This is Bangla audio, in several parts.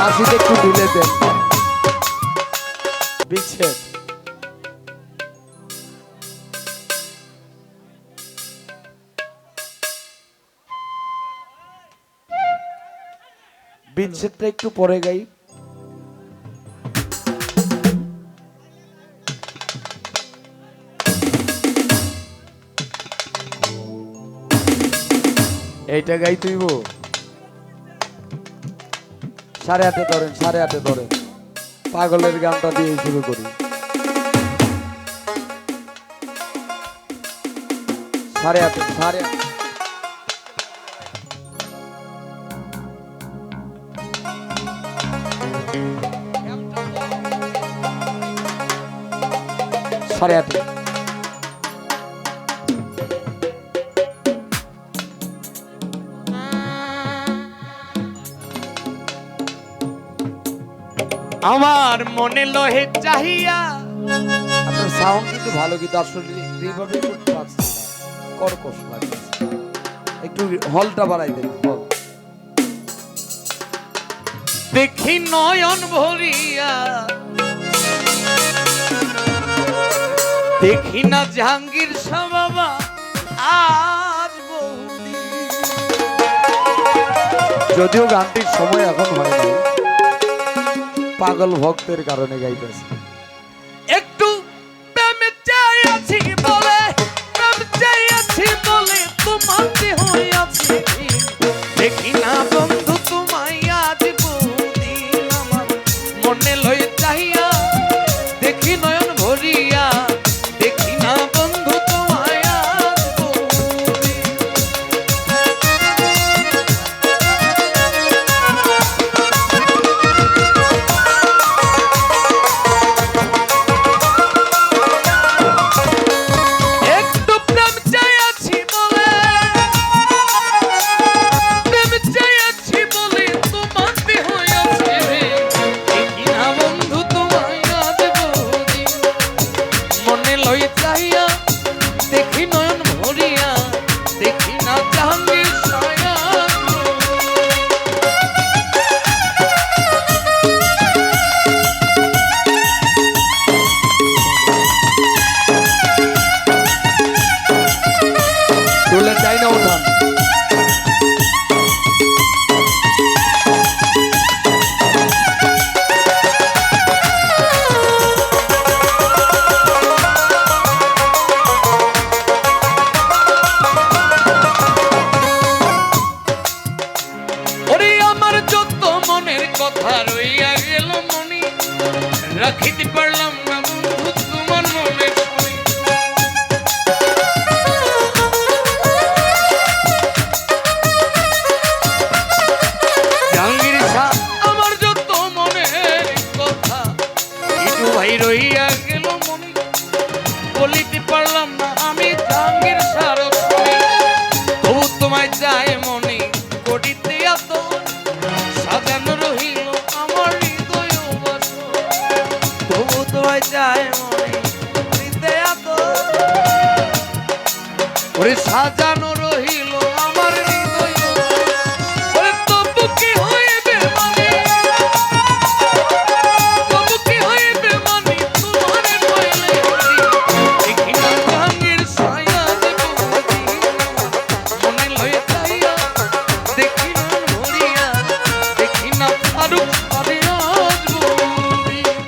কাশিতে একটু ঢুলে দেন বিচ্ছেদ। বিচ্ছেদটা একটু পরে গাই। এইটা গাই তুইব 8:30 ধরেন, 8:30 ধরেন। পাগলের গানটা দিয়ে শুরু করি। 8:30 8:30 8:30 আমার মনে লোহে চাহিয়া। আপনার সাউন্ড কিন্তু ভালো, কিন্তু আসলে এইভাবে করতে পারছি না, কর্কশ লাগছে। একটু হলটা বাড়াই দেন, হল। দেখি নয়ন ভরিয়া, দেখি না জাহাঙ্গীর শাহ বাবা আজ বহুদিন। যদিও গানটির সময় এখন হয় না, পাগল ভক্তের কারণে গাইতেছে। একটু প্রেমে চাই আছি বলে, প্রেম চাই আছি বলে তোমার হয়ে আছি। দেখি না বন্ধু তোমায় আজ বহুদিন। আমার মনে লয়ে চাহিয়া, দেখি নয়ন ভরিয়া, দেখি না বন্ধু তোমায় আজ বহুদিন। একটু প্রেম চাই আছি বলে, প্রেম চাই আছি বলে তোমার হয়ে আছে। দেখি না বন্ধু তোমায় আজ বহুদিন। মনে লই চাহিয়া, দেখি নয়ন ভরিয়া, দেখি না জাহাঙ্গীর ছায়া। তুলে চাই না উঠান। ওরে আমার যত মনের কথা রইয়া গেল মনি, রাখিতে পারলাম না বন্ধু তোমার মনে শুনি। জাহাঙ্গীর শাহ আমার যত মনের কথা একটু ভাই রইয়া গেল মনি, বলিতে পারলাম না আমি জাহাঙ্গীর শাহ শুনি। তবু তোমায় চাই মনে করিতে এত, সাজানো রহিল আমার হৃদয় বাসর। তবু তোমায় চাই মনে করিতে এত, ওরে সাজানো রহিল আমার হৃদয়। ওরে তবু কি হইবে মানে, তবু কি হইবে মানে তোমারে পাইলে। দেখি না জাহাঙ্গীর ছায়া বহুদিন। মনে লয়ে চাইয়া, দেখি না ভরিয়া, দেখি না ফারুক পারে আজ বহুদিন।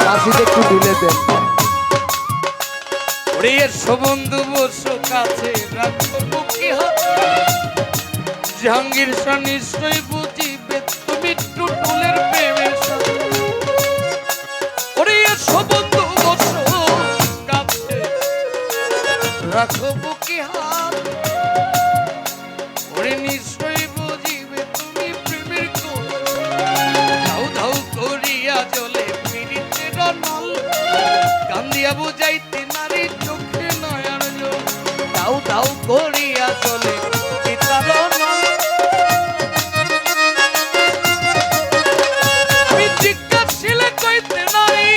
কাশিতে একটু ঢুলে দেন। ওরে এসো বন্ধু বসো কাছে, রাখো বুকে হাত। জাহাঙ্গীর শাহ নিশ্চয় বুঝিবে তুমি টুটুলের প্রেমের সাথে। ওরে এসো বন্ধু বসো কাছে, রাখো বুকে হাত। ওরে নিশ্চয় বুঝিবে তুমি প্রেমের কথা। ধাউ ধাউ করিয়া জ্বলে পীড়িতের নল, কান্দিয়া বুঝাইতে নারী চোখে নয়ন জল। দাও দাও করিয়া চলে চিতারণ আমি জিজ্ঞাসিলে কইতে নারী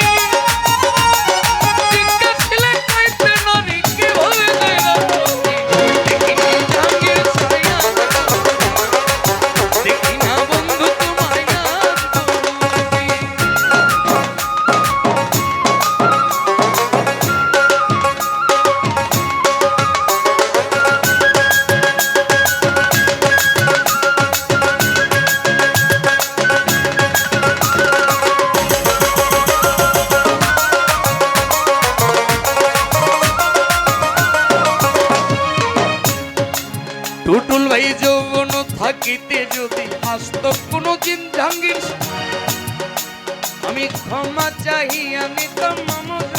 জিজ্ঞাসিলে কইতে নারী কিভাবে যাইরা দেখি না জাহাঙ্গীর ছায়া দেখি না বন্ধু তোমায় টুটুল ভাই যৌবন থাকিতে যদি আসত কোনো দিন জাহাঙ্গীর আমি ক্ষমা চাহিয়া নিতাম মনোজ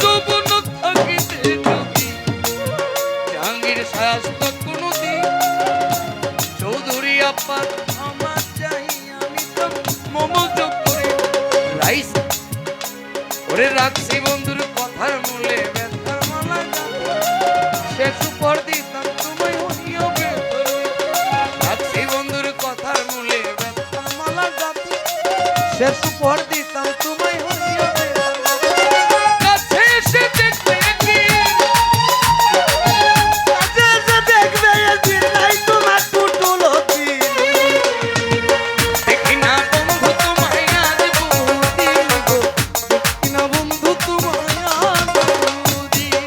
যৌবন থাকিতে যদি জাহাঙ্গীর আসত কোনো দিন চৌধুরী আপার ক্ষমা চাহিয়া নিতাম মনোজ করে রাইস ওরে রাখছি বন্ধুর কথার মূলে ব্যথার মালা শেষ উপর দিতাম তোমায় হইও ভেতরে রাখছি বন্ধুর কথার মূলে ব্যথার মালা গাঁথি শেষ উপর দিতাম তোমায় হইও ভেতরে কাছে এসে দেখবে কি কাছে এসে দেখবে একদিন নাই তোমার টুটুল হতি দেখি না বন্ধু তোমায় আজ বহুদিন গো দেখি না বন্ধু তোমায় আজ বহুদিন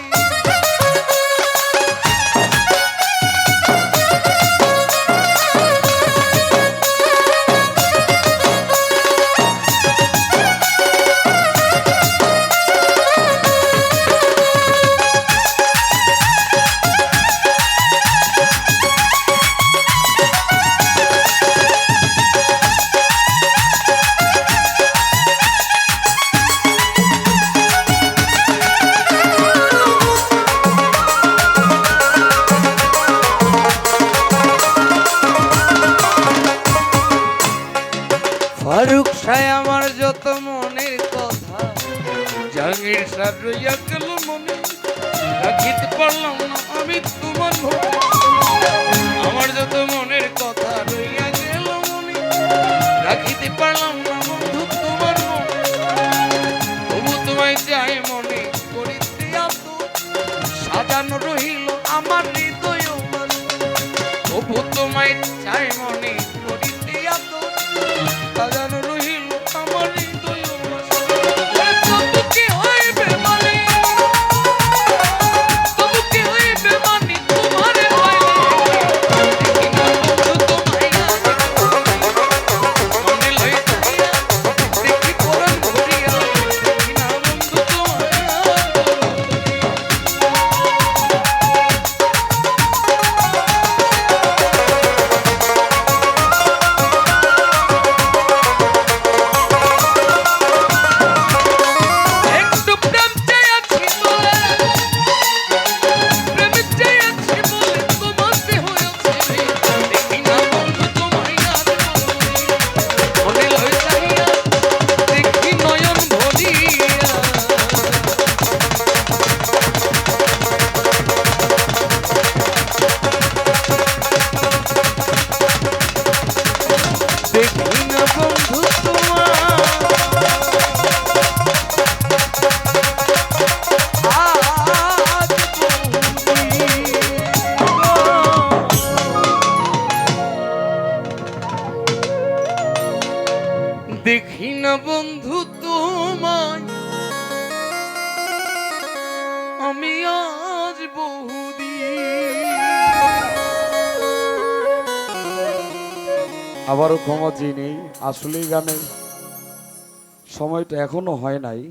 ফারুক সাহেব আমার যত মনের কথা জাহাঙ্গীর সাহেব রইয়া গেল মনে রাখিতে পারলাম না আমি তোমার মনে আমার যত মনের কথা রইয়া গেল মনে রাখিতে পারলাম না বন্ধু তোমার মনে তবু তোমায় চাই মনে করিতে আত সাজানো রহিল আমার হৃদয় তবু তোমায় চাই মনে করিতে আত সাজানো রহিল আমার হৃদয় তবু কি হইবে মানে তবু কি হইবে মানে তোমার দেখি না বন্ধু তোমায় মনে লইয়া দেখি পরাণ ভরিয়া দেখি না বন্ধু তোমায় একটু প্রেম চাইছি বলে প্রেম চাইছি বলে তোমাতে হয়েছে দেখি না বন্ধু তোমায় আর মনে লইয়া দেখি নয়ন ভরিয়া দেখি না বন্ধু তোমার আজ দেখি না বন্ধু তোমায় আমি আজ বহুদিন আবারও ক্ষমা চেয়ে নেই আসলেই গানের সময়টা এখনো হয় নাই।